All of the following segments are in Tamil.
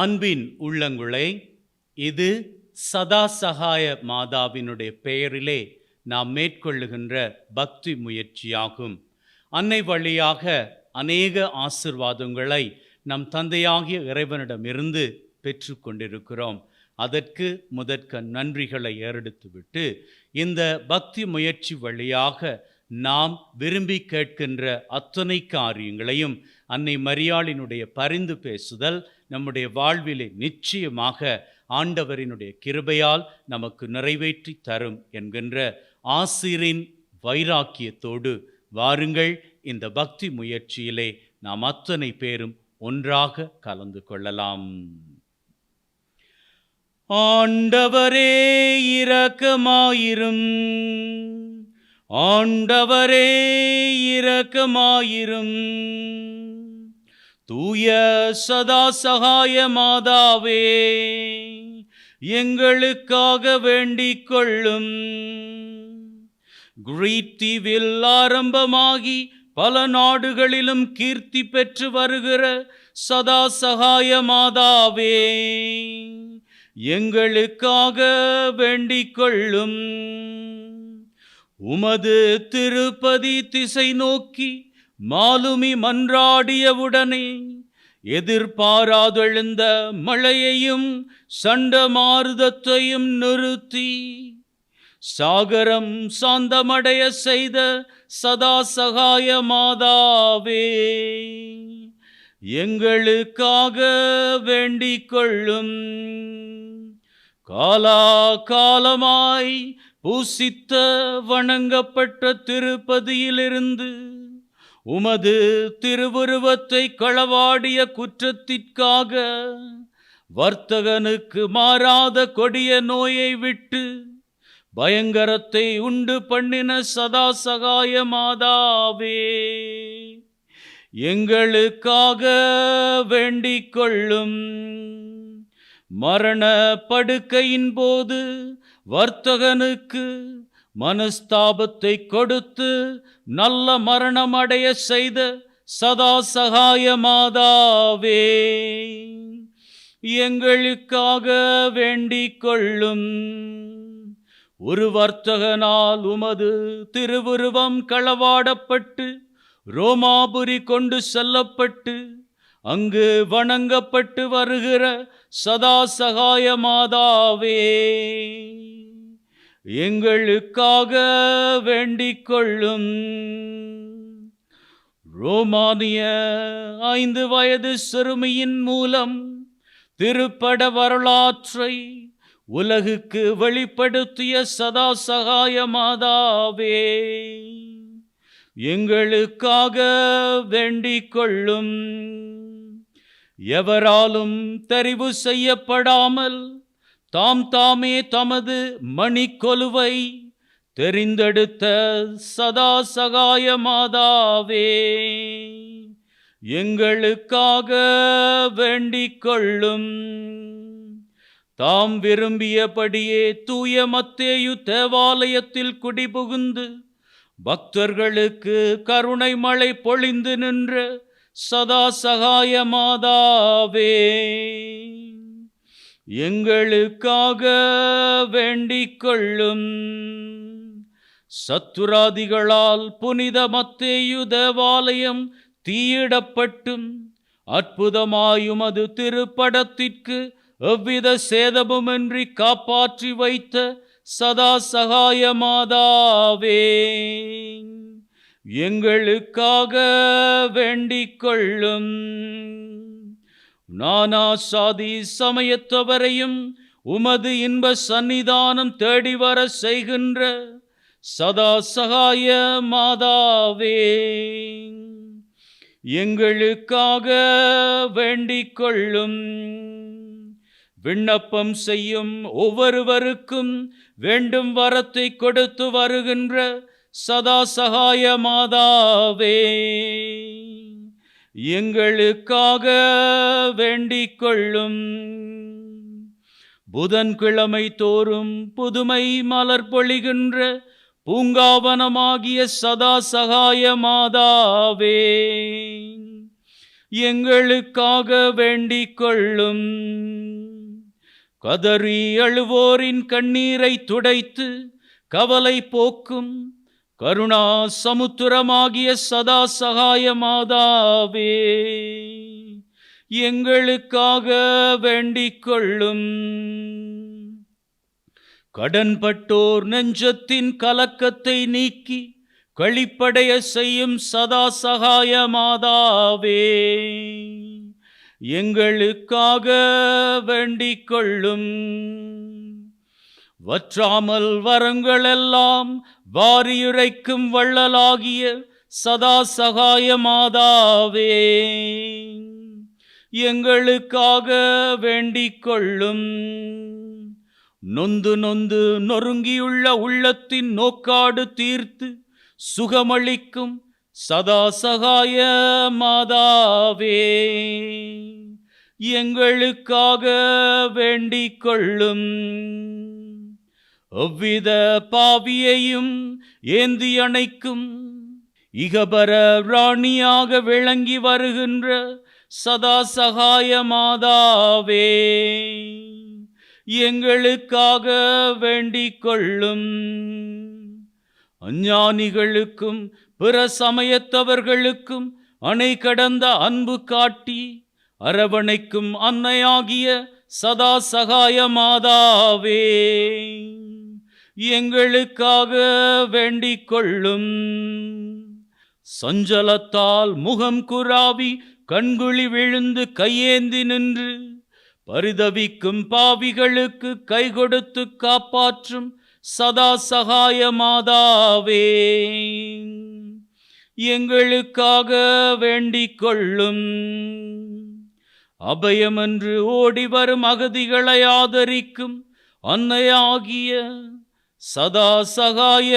அன்பின் உள்ளங்களே, இது சதா சகாய மாதாவினுடைய பெயரிலே நாம் மேற்கொள்ளுகின்ற பக்தி முயற்சியாகும். அன்னை வழியாக அநேக ஆசீர்வாதங்களை நம் தந்தையாகிய இறைவனிடமிருந்து பெற்று கொண்டிருக்கிறோம். அதற்கு முதற்க நன்றிகளை ஏறெடுத்துவிட்டு, இந்த பக்தி முயற்சி வழியாக நாம் விரும்பி கேட்கின்ற அத்தனை காரியங்களையும் அன்னை மரியாளினுடைய பரிந்து பேசுதல் நம்முடைய வாழ்விலே நிச்சயமாக ஆண்டவரினுடைய கிருபையால் நமக்கு நிறைவேற்றி தரும் என்கின்ற ஆசிரின் வைராக்கியத்தோடு வாருங்கள், இந்த பக்தி முயற்சியிலே நாம் அத்தனை பேரும் ஒன்றாக கலந்து கொள்ளலாம். ஆண்டவரே இரக்கமாயிரும், ஆண்டவரே இரக்கமாயிரும். தூய சதா சகாய மாதாவே, எங்களுக்காக வேண்டிக் கொள்ளும். கிரீட் தீவில் ஆரம்பமாகி பல நாடுகளிலும் கீர்த்தி பெற்று வருகிற சதா சகாய மாதாவே, எங்களுக்காக வேண்டிக் கொள்ளும். உமது திருப்பதி திசை நோக்கி மாலுமி மன்றாடியவுடனே எதிர்பாராதெழுந்த மழையையும் சண்டமாருதத்தையும் நிறுத்தி சாகரம் சாந்தமடைய செய்த சதா சகாய மாதாவே, எங்களுக்காக வேண்டிக் கொள்ளும். காலாகாலமாய் பூசித்த வணங்கப்பட்ட திருப்பதியிலிருந்து உமது திருவுருவத்தை களவாடிய குற்றத்திற்காக வர்த்தகனுக்கு மாறாத கொடிய நோயை விட்டு பயங்கரத்தை உண்டு பண்ணின சதா சகாய மாதாவே, எங்களுக்காக வேண்டிக் கொள்ளும். மரண படுக்கையின் போது வர்த்தகனுக்கு மனஸ்தாபத்தை கொடுத்து நல்ல மரணம் அடைய செய்த சதா சகாய மாதாவே, எங்களுக்காக வேண்டிக் கொள்ளும். ஒரு வர்த்தகனால் உமது திருவுருவம் களவாடப்பட்டு ரோமாபுரி கொண்டு செல்லப்பட்டு அங்கு வணங்கப்பட்டு வருகிற சதா சகாய மாதாவே, எங்களுக்காக வேண்டிக் கொள்ளும். ரோமானிய 5 வயது சிறுமியின் மூலம் திருப்பட வரலாற்றை உலகுக்கு வெளிப்படுத்திய சதா சகாய மாதாவே, எங்களுக்காக வேண்டிக் கொள்ளும். எவராலும் தெரிவு செய்யப்படாமல் தாமே தமது மணிக்கொலுவை தெரிந்தெடுத்த சதா சகாய மாதாவே, எங்களுக்காக வேண்டிக் கொள்ளும். தாம் விரும்பியபடியே தூய மத்தேயு தேவாலயத்தில் குடிபுகுந்து பக்தர்களுக்கு கருணை மழை பொழிந்து நின்ற சதா சகாய மாதாவே, எங்களுக்காக வேண்டிக் கொள்ளும். சத்துராதிகளால் புனித மத்தேயு தேவாலயம் தீயிடப்பட்டும் அற்புதமாயுமது திருப்படத்திற்கு எவ்வித சேதமுமின்றி காப்பாற்றி வைத்த சதா சகாய மாதாவே, எங்களுக்காக வேண்டிக் கொள்ளும். நானா சாதி சமயத்தவரையும் உமது இன்ப சந்நிதானம் தேடி வர செய்கின்ற சதா சகாய மாதாவே, எங்களுக்காக வேண்டிக் கொள்ளும். விண்ணப்பம் செய்யும் ஒவ்வொருவருக்கும் வேண்டும் வரத்தை கொடுத்து வருகின்ற சதா சகாய மாதாவே, எங்களுக்காக வேண்டிக் கொள்ளும். புதன்கிழமை தோறும் புதுமை மலர் பொழிகின்ற பூங்காவனமாகிய சதா சகாய மாதாவே, எங்களுக்காக வேண்டிக் கொள்ளும். கதறி அழுவோரின் கண்ணீரை துடைத்து கவலை போக்கும் கருணா சமுத்திரமாகிய சதா சகாய மாதாவே, எங்களுக்காக வேண்டிக் கொள்ளும். கடன்பட்டோர் நெஞ்சத்தின் கலக்கத்தை நீக்கி களிப்படைய செய்யும் சதா சகாய மாதாவே, எங்களுக்காக வேண்டிக் கொள்ளும். வற்றாமல் வரங்களெல்லாம் வாரியுரைக்கும் வள்ளலாகிய சதா சகாய மாதாவே, எங்களுக்காக வேண்டிக் கொள்ளும். நொந்து நொந்து நொறுங்கியுள்ள உள்ளத்தின் நோக்காடு தீர்த்து சுகமளிக்கும் சதா சகாய மாதாவே, எங்களுக்காக வேண்டிக் கொள்ளும். எவ்வித பாவியையும் ஏந்தி அணைக்கும் இகபர ராணியாக விளங்கி வருகின்ற சதா சகாய மாதாவே, எங்களுக்காக வேண்டிக் கொள்ளும். அஞ்ஞானிகளுக்கும் பிற சமயத்தவர்களுக்கும் அணை கடந்த அன்பு காட்டி அரவணைக்கும் அன்னையாகிய சதா சகாய மாதாவே, எங்களுக்காக வேண்டிக் கொள்ளும். சஞ்சலத்தால் முகம் குராவி கண்குழி விழுந்து கையேந்தி நின்று பரிதவிக்கும் பாவிகளுக்கு கை கொடுத்து காப்பாற்றும் சதா சகாய மாதாவே, எங்களுக்காக வேண்டிக் கொள்ளும். அபயமென்று ஓடி வரும் அகதிகளை ஆதரிக்கும் அன்னையாகிய சதா சகாய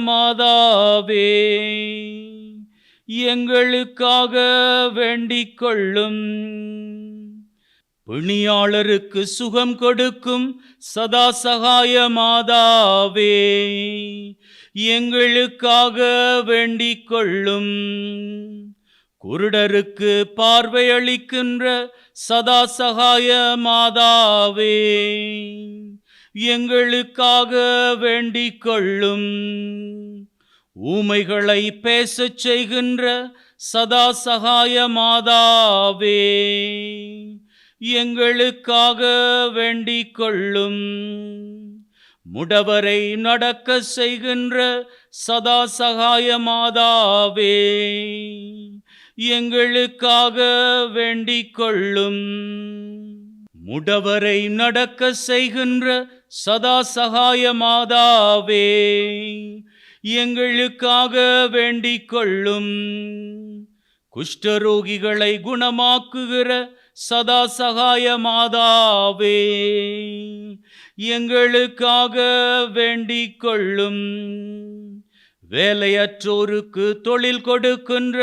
மாதாவே, எங்களுக்காக வேண்டிக் கொள்ளும். பிணியாளருக்கு சுகம் கொடுக்கும் சதா சகாய மாதாவே, எங்களுக்காக வேண்டிக் கொள்ளும். குருடருக்கு பார்வையளிக்கின்ற சதா சகாய மாதாவே, எங்களுக்காக வேண்டிக் கொள்ளும். ஊமைகளை பேசச் செய்கின்ற சதா சகாய மாதாவே, எங்களுக்காக வேண்டிக் கொள்ளும். முடவரை நடக்க செய்கின்ற சதா சகாய மாதாவே, எங்களுக்காக வேண்டிக் கொள்ளும். முடவரை நடக்க செய்கின்ற சதா சகாய மாதாவே, எங்களுக்காக வேண்டிக் கொள்ளும். குஷ்டரோகிகளை குணமாக்குகிற சதா சகாய மாதாவே, எங்களுக்காக வேண்டிக் கொள்ளும். வேலையற்றோருக்கு தொழில் கொடுக்கின்ற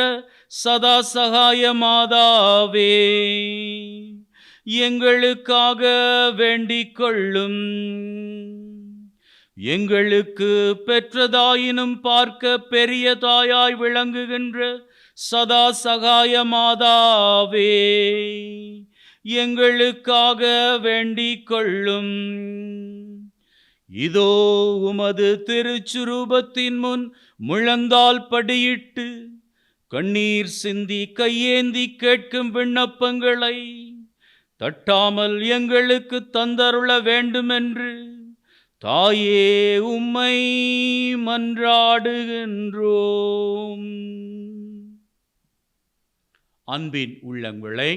சதா சகாய மாதாவே, எங்களுக்காக வேண்டிக் கொள்ளும். எங்களுக்கு பெற்றதாயினும் பார்க்க பெரிய தாயாய் விளங்குகின்ற சதா சகாய மாதாவே, எங்களுக்காக வேண்டிக் கொள்ளும். இதோ உமது திருச்சுரூபத்தின் முன் முழந்தால் படியிட்டு கண்ணீர் சிந்தி கையேந்தி கேட்கும் விண்ணப்பங்களை தட்டாமல் எங்களுக்கு தந்தருள வேண்டுமென்று தாயே உம்மை மன்றாடுகின்றோம். அன்பின் உள்ளங்களே,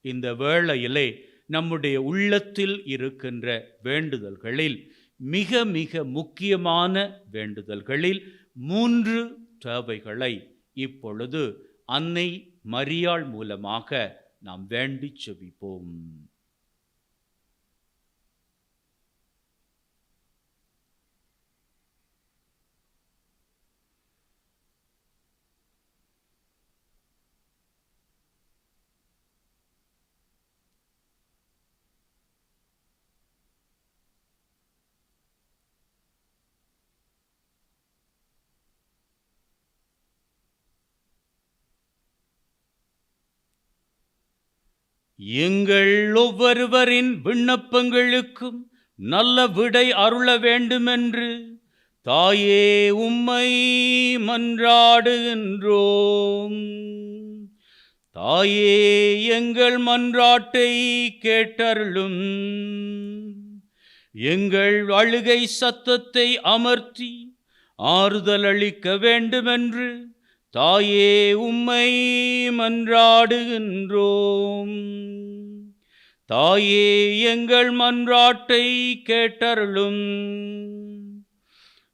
இந்த வேளையிலே நம்முடைய உள்ளத்தில் இருக்கின்ற வேண்டுதல்களில் மிக மிக முக்கியமான வேண்டுதல்களில் 3 தேவைகளை இப்பொழுது அன்னை மரியாள் மூலமாக நாம் வேண்டி செபிப்போம். எங்கள் ஒவ்வொருவரின் விண்ணப்பங்களுக்கும் நல்ல விடை அருள வேண்டுமென்று தாயே உம்மை மன்றாடுகின்றோம். தாயே எங்கள் மன்றாட்டை கேட்டருளும். எங்கள் அழுகை சத்தத்தை அமர்த்தி ஆறுதல் அளிக்க வேண்டுமென்று தாயே உம்மை மன்றாடுகின்றோம். தாயே எங்கள் மன்றாட்டை கேட்டருளும்.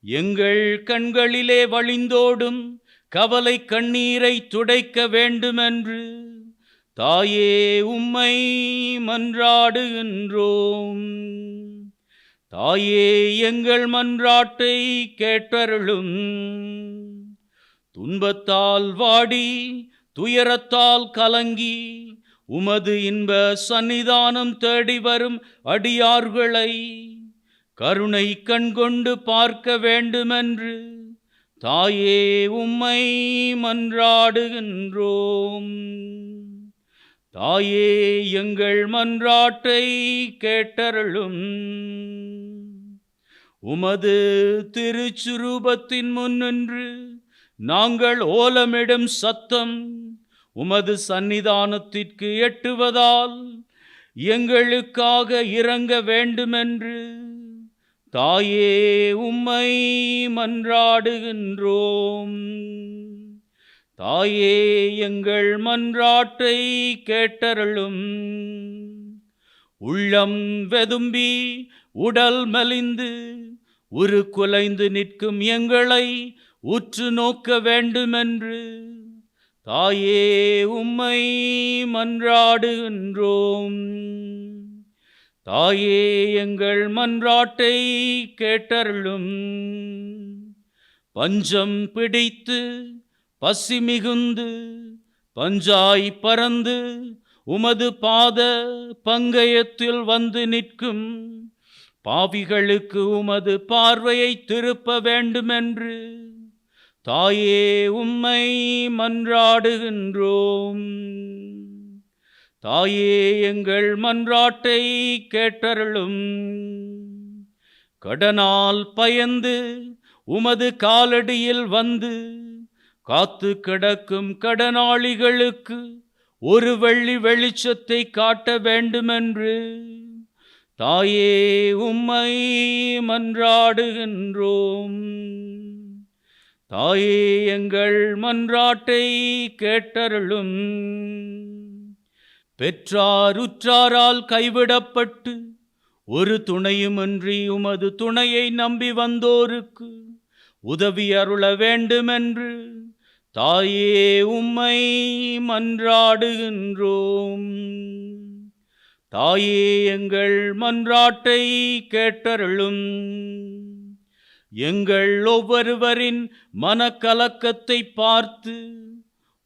எங்கள் கண்களிலே வழிந்தோடும் கவலை கண்ணீரை துடைக்க வேண்டுமென்று தாயே உம்மை மன்றாடுகின்றோம். தாயே எங்கள் மன்றாட்டை கேட்டருளும். துன்பத்தால் வாடி துயரத்தால் கலங்கி உமது இன்ப சன்னிதானம் தேடி வரும் அடியார்களை கருணை கண்கொண்டு பார்க்க வேண்டுமென்று தாயே உம்மை மன்றாடுகின்றோம். தாயே எங்கள் மன்றாட்டை கேட்டருளும். உமது திருச்சுரூபத்தின் முன்னின்று நாங்கள் ஓலமிடும் சத்தம் உமது சன்னிதானத்திற்கு எட்டுவதால் எங்களுக்காக இரங்க வேண்டுமென்று தாயே உம்மை மன்றாடுகின்றோம். தாயே எங்கள் மன்றாட்டை கேட்டருளும். உள்ளம் வெதும்பி உடல் மெலிந்து குலைந்து நிற்கும் எங்களை உற்று நோக்க வேண்டுமென்று தாயே உம்மை மன்றாடுகின்றோம். தாயே எங்கள் மன்றாட்டை கேட்டருளும். பஞ்சம் பிடித்து பசி மிகுந்து பஞ்சாய் பறந்து உமது பாத பங்கயத்தில் வந்து நிற்கும் பாவிகளுக்கு உமது பார்வையை திருப்ப வேண்டுமென்று தாயே உம்மை மன்றாடுகின்றோம். தாயே எங்கள் மன்றாட்டை கேட்டருளும். கடனால் பயந்து உமது காலடியில் வந்து காத்து கிடக்கும் கடனாளிகளுக்கு ஒரு வெள்ளி வெளிச்சத்தை காட்ட வேண்டுமென்று தாயே உம்மை மன்றாடுகின்றோம். தாயே எங்கள் மன்றாட்டை கேட்டருளும். பெற்றார் உற்றாரால் கைவிடப்பட்டு ஒரு துணையுமின்றி உமது துணையை நம்பி வந்தோருக்கு உதவி அருள வேண்டுமென்று தாயே உம்மை மன்றாடுகின்றோம். தாயே எங்கள் மன்றாட்டை கேட்டருளும். எங்கள் ஒவ்வொருவரின் மனக்கலக்கத்தை பார்த்து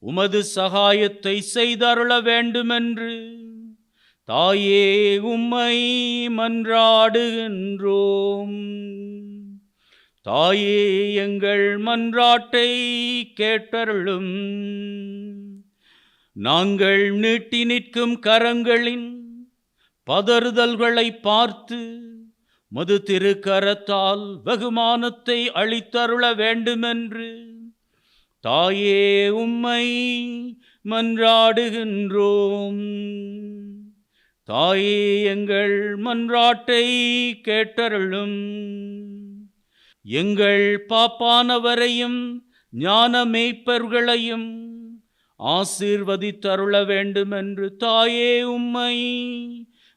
உமது சகாயத்தை செய்தருள வேண்டுமென்று தாயே உம்மை மன்றாடுகின்றோம். தாயே எங்கள் மன்றாட்டை கேட்டருளும். நாங்கள் நீட்டி நிற்கும் கரங்களின் பதறுதல்களை பார்த்து மது திருக்கரத்தால் வெகுமானத்தை அளித்தருள வேண்டுமென்று தாயே உம்மை மன்றாடுகின்றோம். தாயே எங்கள் மன்றாட்டை கேட்டருளும். எங்கள் பாப்பானவரையும் ஞான மேய்ப்பர்களையும் ஆசீர்வதித்தருள வேண்டுமென்று தாயே உம்மை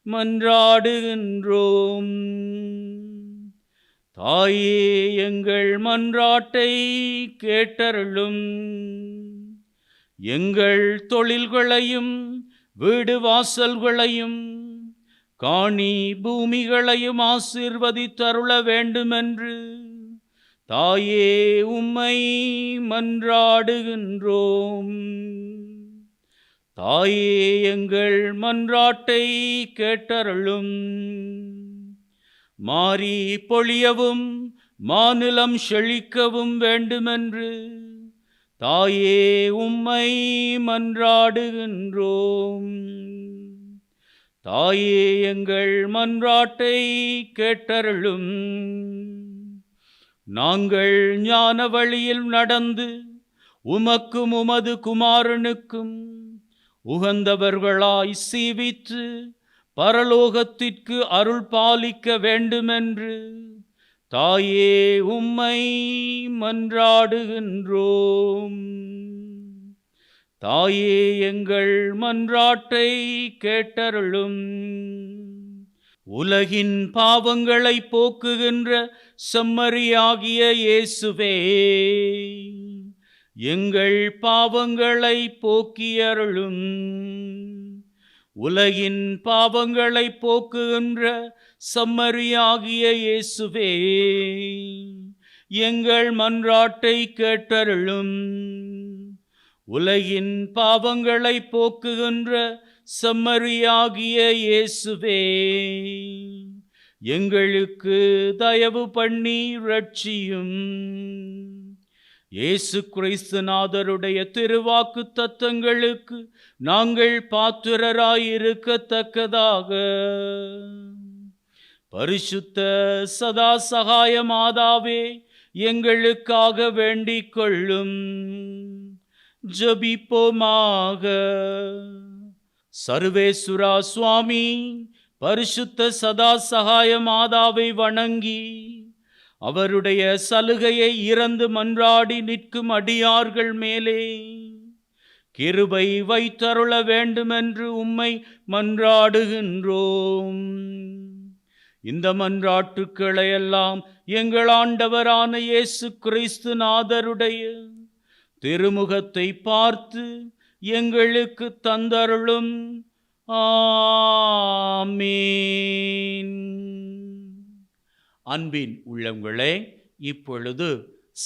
மன்றாடுகின்றோம். தாயே எங்கள் மன்றாட்டை கேட்டருளும். எங்கள் தொழில்களையும் வீடு வாசல்களையும் காணி பூமிகளையும் ஆசீர்வதித்தருள வேண்டுமென்று தாயே உம்மை மன்றாடுகின்றோம். தாயே எங்கள் மன்றாட்டை கேட்டருளும். மாரி பொழியவும் மாநிலம் செழிக்கவும் வேண்டுமென்று தாயே உம்மை மன்றாடுகின்றோம். தாயே எங்கள் மன்றாட்டை கேட்டருளும். நாங்கள் ஞான வழியில் நடந்து உமக்கும் உமது குமாரனுக்கும் உகந்தவர்களாய் சீவித்து பரலோகத்திற்கு அருள் பாலிக்க வேண்டுமென்று தாயே உம்மை மன்றாடுகின்றோம். தாயே எங்கள் மன்றாட்டை கேட்டருளும். உலகின் பாவங்களை போக்குகின்ற செம்மறியாகிய இயேசுவே, எங்கள் பாவங்களை போக்கியருளும். உலகின் பாவங்களை போக்குகின்ற செம்மறியாகிய இயேசுவே, எங்கள் மன்றாட்டை கேட்டருளும். உலகின் பாவங்களை போக்குகின்ற செம்மறியாகிய இயேசுவே, எங்களுக்கு தயவு பண்ணி ரட்சியும். இயேசு கிறிஸ்துநாதருடைய திருவாக்கு தத்தங்களுக்கு நாங்கள் பாத்திரராயிருக்கத்தக்கதாக பரிசுத்த சதா சகாய மாதாவே எங்களுக்காக வேண்டிக் கொள்ளும். ஜெபிப்போமாக. சர்வேசுரா சுவாமி பரிசுத்த சதா சகாய மாதாவை வணங்கி அவருடைய சலுகையை இறந்து மன்றாடி நிற்கும் அடியார்கள் மேலே கிருபை வைத்தருள வேண்டுமென்று உம்மை மன்றாடுகின்றோம். இந்த மன்றாட்டுக்களை எல்லாம் எங்கள் ஆண்டவரான இயேசு கிறிஸ்து நாதருடைய திருமுகத்தை பார்த்து எங்களுக்கு தந்தருளும். ஆமீன். அன்பின் உள்ளங்களே, இப்பொழுது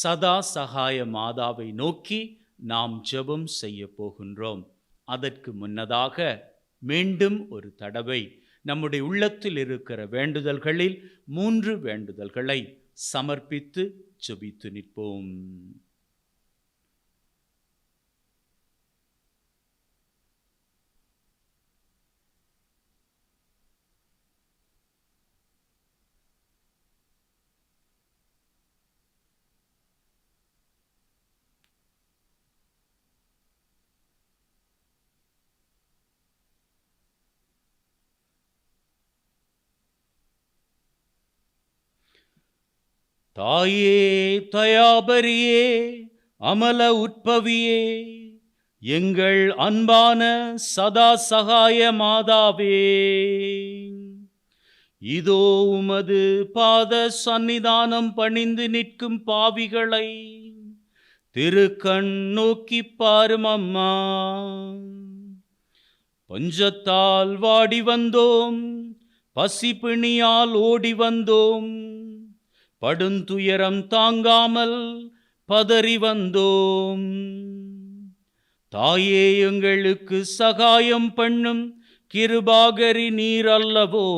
சதா சகாய மாதாவை நோக்கி நாம் ஜெபம் செய்ய போகின்றோம். அதற்கு முன்னதாக மீண்டும் ஒரு தடவை நம்முடைய உள்ளத்தில் இருக்கிற வேண்டுதல்களில் 3 வேண்டுதல்களை சமர்ப்பித்து ஜெபித்து நிற்போம். தாயே தயாபரியே அமல உட்பவியே, எங்கள் அன்பான சதா சகாய மாதாவே, இதோ உமது பாத சந்நிதானம் பணிந்து நிற்கும் பாவிகளை திருக்கண் நோக்கி பாரும் அம்மா. பஞ்சத்தால் வாடி வந்தோம், பசிப்பிணியால் ஓடி வந்தோம், படுந்துயரம் தாங்காமல் பதறி வந்தோம். தாயே எங்களுக்கு சகாயம் பண்ணும் கிருபாகரி நீர் அல்லவோ,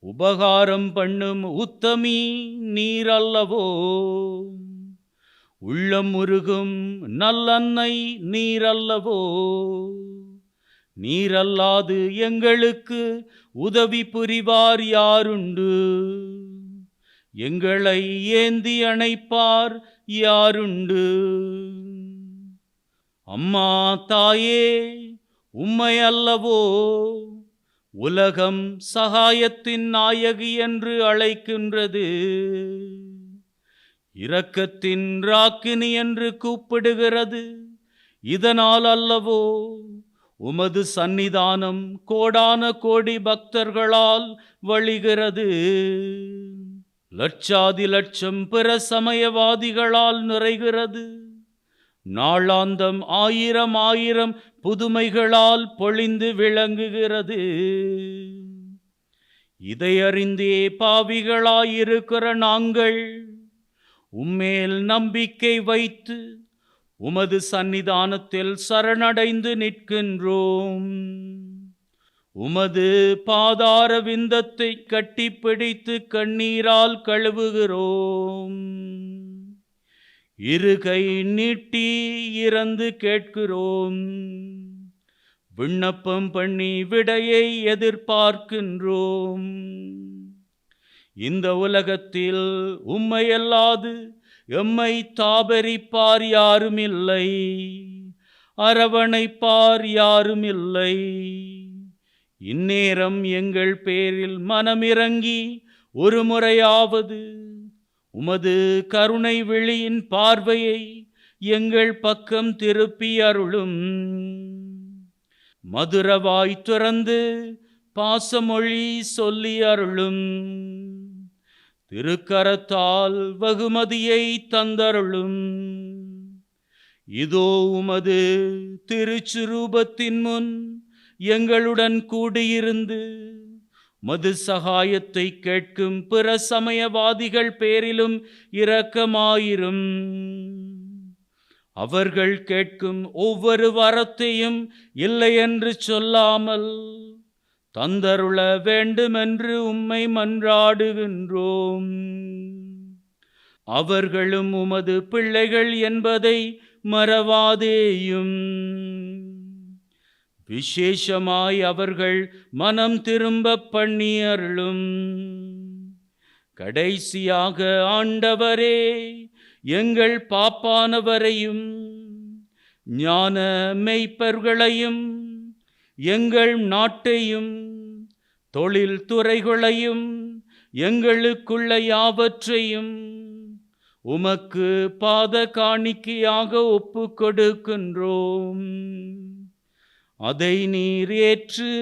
உபகாரம் பண்ணும் உத்தமி நீர் அல்லவோ, உள்ளம் உருகும் நல்லன்னை நீர் அல்லவோ. நீரல்லாது எங்களுக்கு உதவி புரிவார் யாருண்டு? எங்களை ஏந்தி அணைப்பார் யாருண்டு? அம்மா தாயே, உம்மை அல்லவோ உலகம் சகாயத்தின் நாயகி என்று அழைக்கின்றது, இரக்கத்தின் ராக்கினி என்று கூப்பிடுகிறது. இதனால் அல்லவோ உமது சந்நிதானம் கோடான கோடி பக்தர்களால் வழிகிறது, லட்சாதி லட்சம் பிற சமயவாதிகளால் நிறைகிறது, நாளாந்தம் ஆயிரம் ஆயிரம் புதுமைகளால் பொழிந்து விளங்குகிறது. இதை அறிந்தே பாவிகளாயிருக்கிற நாங்கள் உம்மேல் நம்பிக்கை வைத்து உமது சந்நிதானத்தில் சரணடைந்து நிற்கின்றோம். உமது பாதார விந்தத்தை கட்டிப்பிடித்து கண்ணீரால் கழுவுகிறோம். இருகை நீட்டி இறந்து கேட்கிறோம். விண்ணப்பம் பண்ணி விடையை எதிர்பார்க்கின்றோம். இந்த உலகத்தில் உம்மையல்லாது எம்மை தாபரிப்பார் யாருமில்லை, அரவணைப்பார் யாருமில்லை. இந்நேரம் எங்கள் பேரில் மனமிறங்கி ஒரு முறையாவது உமது கருணை விழியின் பார்வையை எங்கள் பக்கம் திருப்பி அருளும். மதுரவாய் துறந்து பாசமொழி சொல்லி அருளும். திருக்கரத்தால் வகுமதியை தந்தருளும். இதோ உமது திருச்சுரூபத்தின் முன் எங்களுடன் கூடியிருந்து மது சகாயத்தை கேட்கும் பிற சமயவாதிகள் பேரிலும் இரக்கமாயிரும். அவர்கள் கேட்கும் ஒவ்வொரு வரத்தையும் இல்லை என்று சொல்லாமல் தந்தருள வேண்டுமென்று உம்மை மன்றாடுகின்றோம். அவர்களும் உமது பிள்ளைகள் என்பதை மறவாதேயும். விசேஷமாய் அவர்கள் மனம் திரும்ப பண்ணி அருளும். கடைசியாக ஆண்டவரே, எங்கள் பாப்பானவரையும் ஞான மெய்ப்பர்களையும் எங்கள் நாட்டையும் தொழில் துறைகளையும் எங்களுக்குள்ள யாவற்றையும் உமக்கு பாத காணிக்கையாக ஒப்பு கொடுக்கின்றோம். அதை நீர் ஏற்று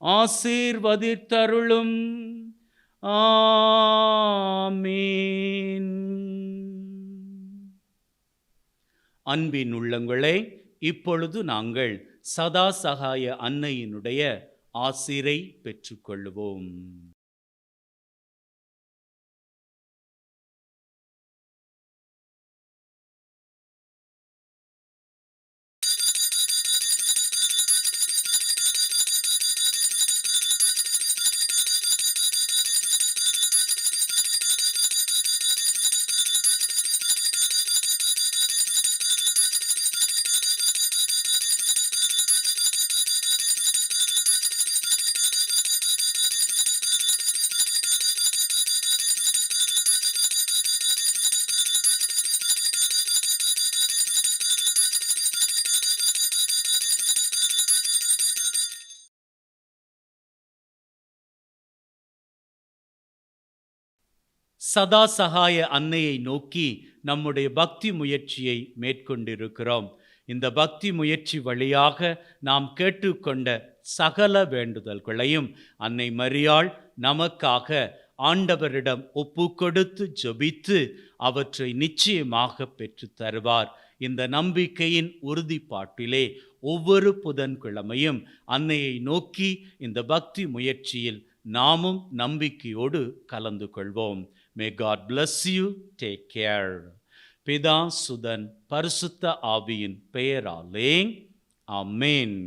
ஆசீர்வதித்தருளும். ஆமீன். அன்பின் உள்ளங்களே, இப்பொழுது நாங்கள் சதா சகாய அன்னையினுடைய ஆசீரை பெற்றுக்கொள்வோம். சதா சகாய அன்னையை நோக்கி நம்முடைய பக்தி முயற்சியை மேற்கொண்டிருக்கிறோம். இந்த பக்தி முயற்சி வழியாக நாம் கேட்டுக்கொண்ட சகல வேண்டுதல்களையும் அன்னை மரியாள் நமக்காக ஆண்டவரிடம் ஒப்பு கொடுத்து ஜெபித்து அவற்றை நிச்சயமாக பெற்று தருவார். இந்த நம்பிக்கையின் உறுதிப்பாட்டிலே ஒவ்வொரு புதன்கிழமையும் அன்னையை நோக்கி இந்த பக்தி முயற்சியில் நாமும் நம்பிக்கையோடு கலந்து கொள்வோம். May God bless you. Take care. பிதா சுதன் பரிசுத்த ஆவியின் பெயராலே ஆமென்.